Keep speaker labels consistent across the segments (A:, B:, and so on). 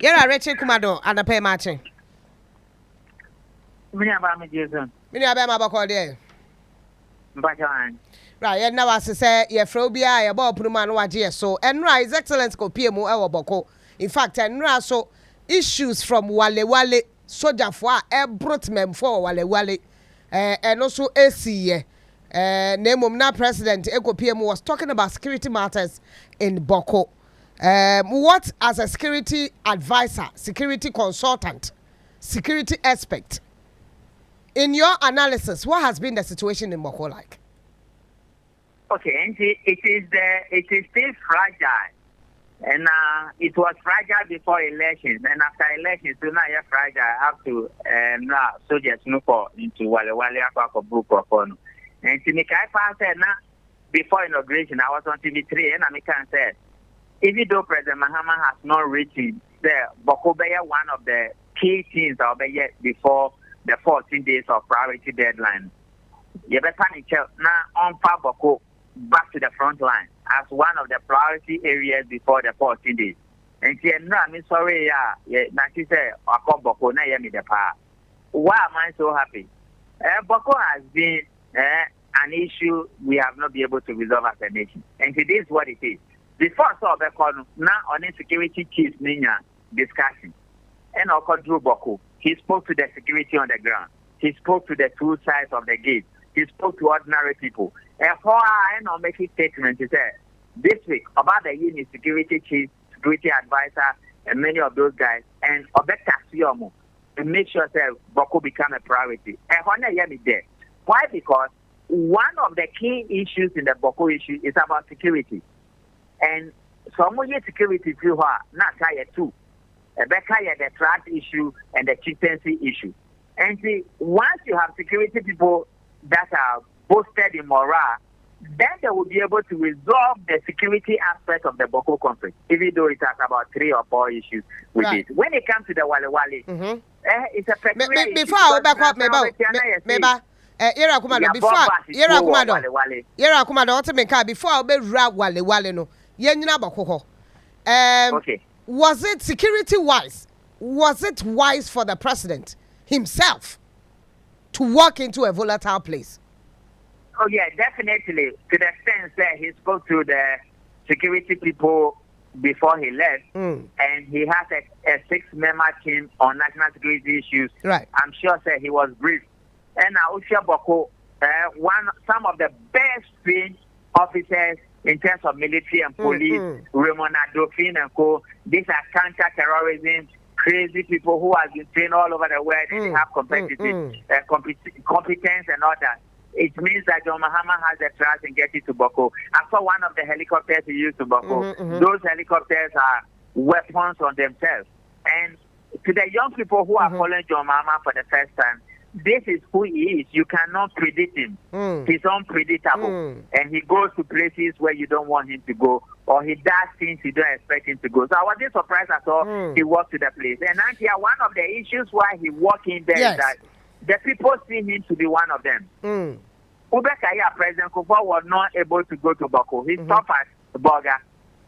A: Yera Richard Kumadoe and a pay matching.
B: Me about me Jason.
A: Me about my bako there.
B: Bajan.
A: Right, and now as I say, your phobia, your ball puma no idea. So, and His Excellence ko PMO ewo bako. In fact, and so issues from Wale soldier for brought mem for Wale and also AC name na president Eko PMO was talking about security matters in Boko. What as a security advisor, security consultant, security expert, in your analysis, what has been the situation in Boko like?
B: Okay, and it is still fragile. And it was fragile before elections, and after elections, so now you're fragile. Have to now soldiers move into Wale book of phone. And to make I said now before inauguration, I was on TV3, and I can say, even though President Mahama has not reached the Boko Bay, one of the key things I'll be yet before the 14 days of priority deadline. You better now on Boko back to the front line as one of the priority areas before the 14 days. And she no, I'm sorry, now she said, I call Boko, now you the power. Why am I so happy? Boko has been an issue we have not been able to resolve as a nation. And it is what it is. Before so now on insecurity chiefs discussion. And Oko Drew Boko, he spoke to the security on the ground. He spoke to the two sides of the gate. He spoke to ordinary people. And for I know making statement, he said, this week about the union security chief, security advisor, and many of those guys, and Obeka Siomo to make sure that Boko become a priority. And there. Why? Because one of the key issues in the Boko issue is about security. And some of your security too are not tired too. Obeka the trust issue and the chieftaincy issue. And see, once you have security people that are boosted in morale, then they will be able to resolve the security aspect of the Boko conflict, even though it has about 3 or 4 issues with it. When it comes to the Wale, it's a peculiar issue.
A: Before I back up, Yera Kumadoe, what make before I be Wale no. Yenina Boko.
B: Okay.
A: Was it security wise? Was it wise for the president himself to walk into a volatile place?
B: Oh, yeah, definitely. To the extent that he spoke to the security people before he left, and he has a 6-member team on national security issues.
A: Right.
B: I'm sure that he was briefed. And Usha Boko, some of the best trained officers in terms of military and police, Raymond Adolphine and co. These are counter-terrorism, crazy people who have been trained all over the world and they have competence and all that. It means that John Mahama has a trust in getting to Boko. I saw one of the helicopters he used to Boko. Those helicopters are weapons on themselves. And to the young people who are following John Mahama for the first time, this is who he is. You cannot predict him. He's unpredictable. And he goes to places where you don't want him to go, or he does things you don't expect him to go. So I wasn't surprised at all he walked to the place. And actually, one of the issues why he walked in there is that the people see him to be one of them. Ubekaya, President Kufuor was not able to go to Boko. He stopped at Boga.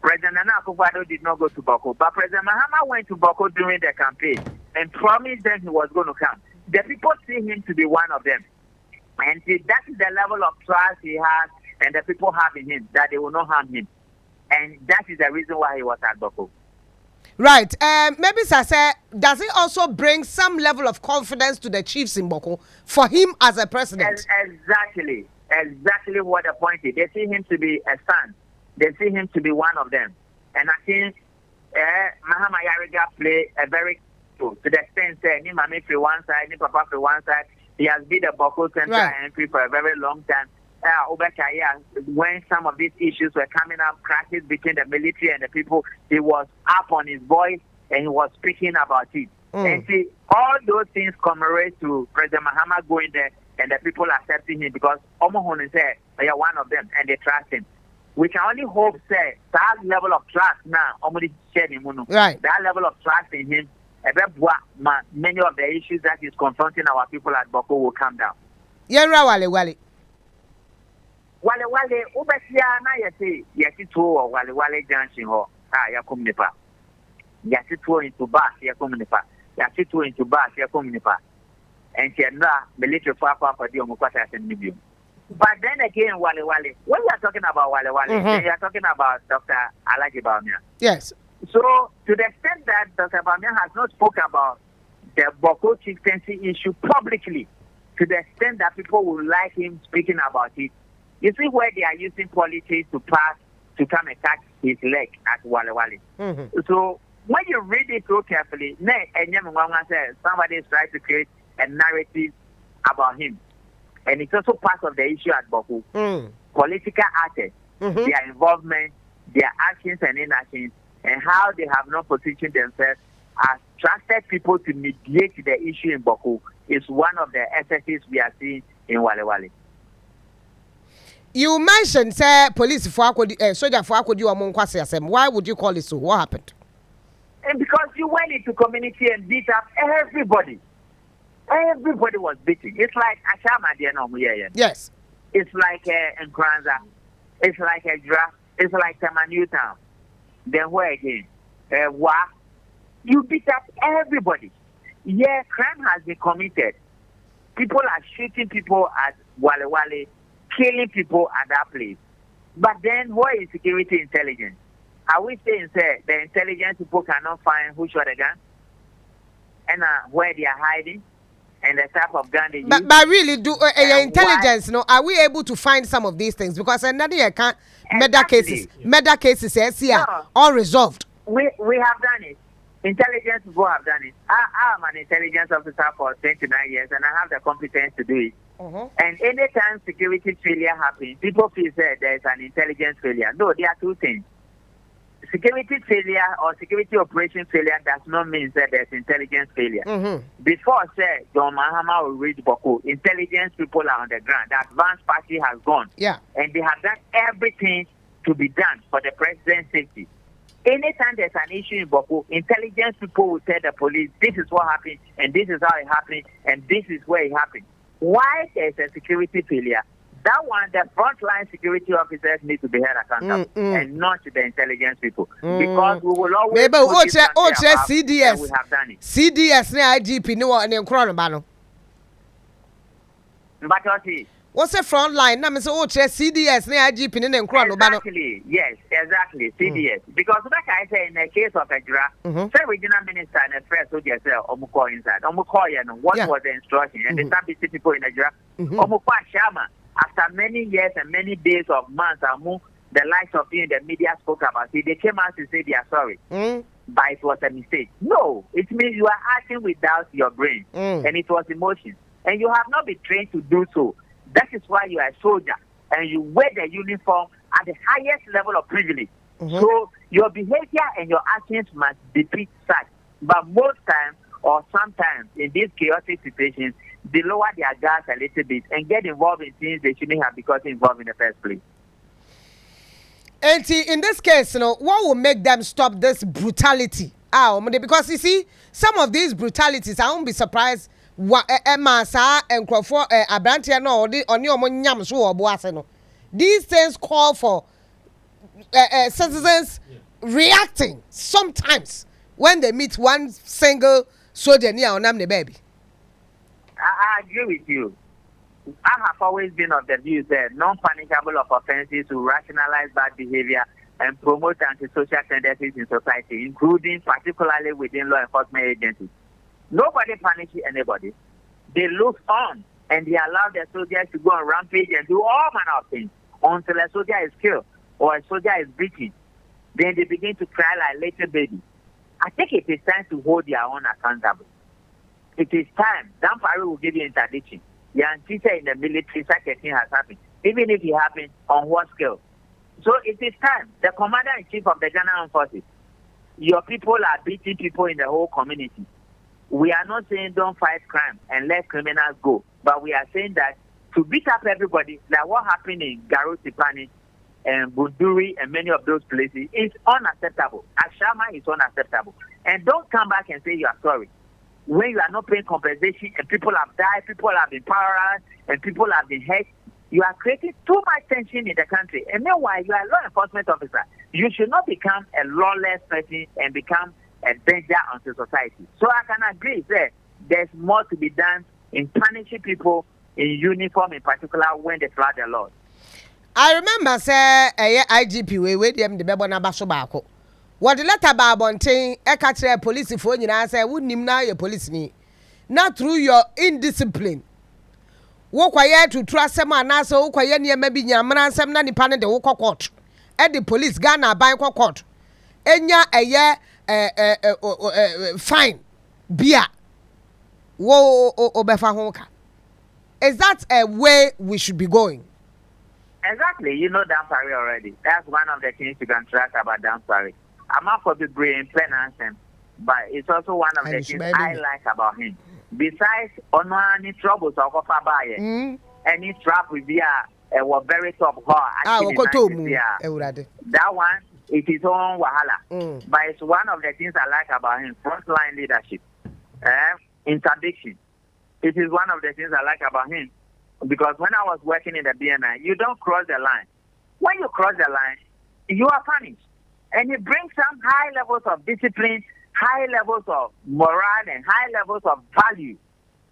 B: President Nana Akufo-Addo did not go to Boko. But President Mahama went to Boko during the campaign and promised them he was going to come. The people see him to be one of them. And that is the level of trust he has and the people have in him, that they will not harm him. And that is the reason why he was at Boko.
A: Right. Maybe Sase, does it also bring some level of confidence to the chiefs in Boko for him as a president?
B: Exactly what the point is. They see him to be a son. They see him to be one of them. And I think Mahama Yariga play a very to the extent that ni Mami for one side, ni Papa for one side. He has been the Boko Central MP for a very long time. When some of these issues were coming up, crashes between the military and the people, he was up on his voice and he was speaking about it. And see, all those things commemorate to President Mahama going there and the people accepting him because Omohon said they are one of them and they trust him. We can only hope that level of trust now, that level of trust in him, many of the issues that is confronting our people at Boko will come down. Wale ubesia na yesi to Wale junction ho yakum nepa Yasito into bus, Yakominipa, Yasito into bus, Yakominipa, and Tiana, military papa for the Omukwata and medium. But then again, Wale, when we are talking about Wale, we are talking about Dr. Alaji Bawumia.
A: Yes.
B: So, to the extent that Dr. Bawumia has not spoken about the Bawku chieftaincy issue publicly, to the extent that people would like him speaking about it, you see where they are using politics to come and catch his leg at Wale. So when you read it so carefully, somebody is trying to create a narrative about him. And it's also part of the issue at Bawku. Political artists, their involvement, their actions and inactions, and how they have not positioned themselves as trusted people to mediate the issue in Bawku is one of the excesses we are seeing in Wale.
A: You mentioned, say, police for soldier for Akwadi. Why would you call it so? What happened?
B: And because you went into community and beat up everybody. Everybody was beaten. It's like Ashama.
A: Yes.
B: It's like Nkranza. It's like Edra. It's like Tamanu Town. Then where again? You beat up everybody. Yeah, crime has been committed. People are shooting people at Wale, killing people at that place. But then where is security intelligence? Are we saying, say, the intelligence people cannot find who shot a gun? And where they are hiding? And the type of gun they use?
A: But really, your intelligence, no, are we able to find some of these things? Because another year can't murder cases, unresolved.
B: We have done it. Intelligence people have done it. I am an intelligence officer for 29 years and I have the competence to do it. And anytime security failure happens, people feel that there is an intelligence failure. No, there are two things. Security failure or security operation failure does not mean that there's intelligence failure. Before, say, John Mahama will read Bawku, intelligence people are on the ground. The advanced party has gone.
A: Yeah.
B: And they have done everything to be done for the president's safety. Anytime there's an issue in Bawku, intelligence people will tell the police, this is what happened, and this is how it happened, and this is where it happened. Why there's a security failure, that one, the frontline security officers need to be held accountable, and not the intelligence people. Because we will always
A: maybe
B: CDS. We have done it.
A: CDS ne IGP ne nkro no ba no. What's the front line? Na me say CDS ne IGP ne nkro no ba no.
B: Exactly. Yes, exactly. CDS. Because like I say in the case of Edra, say regional minister and the first soldier say omuko inside. Omuko ya no. What was the instruction? And the some people in Edra. Omuko Shama. After many years and many days of months, the likes of you in the media spoke about it. They came out to say they are sorry, but it was a mistake. No, it means you are acting without your brain, and it was emotion, and you have not been trained to do so. That is why you are a soldier, and you wear the uniform at the highest level of privilege. So your behavior and your actions must depict such. But most times, or sometimes, in these chaotic situations, they lower their guards a little bit and get involved in things they shouldn't have because involved in the first place.
A: And in this case, what will make them stop this brutality? Because you see, some of these brutalities, I won't be surprised. These things call for citizens reacting sometimes when they meet one single soldier near on the baby.
B: I agree with you. I have always been of the view that non-punishable of offenses will rationalize bad behavior and promote antisocial tendencies in society, including particularly within law enforcement agencies. Nobody punishes anybody. They look on and they allow their soldiers to go on rampage and do all manner of things until a soldier is killed or a soldier is beaten. Then they begin to cry like little babies. I think it is time to hold their own accountable. It is time. Dampari will give you interdiction. Young teacher in the military, such a thing has happened. Even if it happened, on what scale? So it is time. The commander-in-chief of the Ghana Armed Forces, your people are beating people in the whole community. We are not saying don't fight crime and let criminals go. But we are saying that to beat up everybody, like what happened in Garotipani and Bunduri and many of those places, is unacceptable. Ashama is unacceptable. And don't come back and say you are sorry. When you are not paying compensation and people have died, people have been paralyzed, and people have been hurt, you are creating too much tension in the country. And meanwhile, you are a law enforcement officer. You should not become a lawless person and become a danger onto society. So I can agree that there's more to be done in punishing people in uniform, in particular when they flout the law.
A: I remember say IGP we dem the bebo na baso baako. What the letter ba bonten e ka kire police fo nyina say wunnim na ye police ni. Not through your indiscipline. Wo kwaye tutu asem anase wo kwaye niema bi nyamra asem na nipa ne de wo court. E the police Ghana ban court. Enya eye fine bia wo obefa ho ka. Is that a way we should be going?
B: Exactly. You know Dan Parry already. That's one of the things you can track about Dan Parry. I'm not for the brain penance, but it's also one of the things I like about him. Besides, Onua any troubles of Fabaye, any trap with the was very top that one it is on wahala. But it's one of the things I like about him. Frontline leadership, interdiction. It is one of the things I like about him. Because when I was working in the BNI, you don't cross the line. When you cross the line, you are punished. And it brings some high levels of discipline, high levels of morale, and high levels of value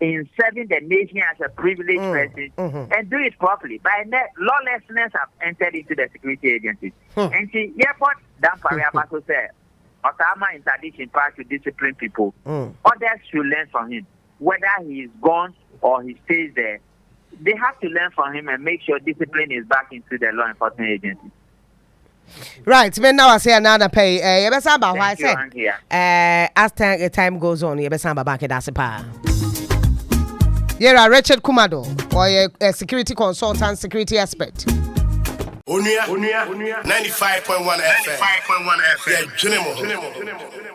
B: in serving the nation as a privileged person and do it properly. By lawlessness have entered into the security agencies. And see, airport, Dan Parry also said, Otama interdiction part to discipline people. Others should learn from him. Whether he is gone or he stays there, they have to learn from him and make sure discipline is back into the law enforcement agency.
A: Right, men now I say another pay. You better about why I say. As time goes on, you better about that's a pa. You're Richard Kumadoe, or a security consultant, security expert.
C: Onua 95.1 FM. 95.1 FM. Yeah,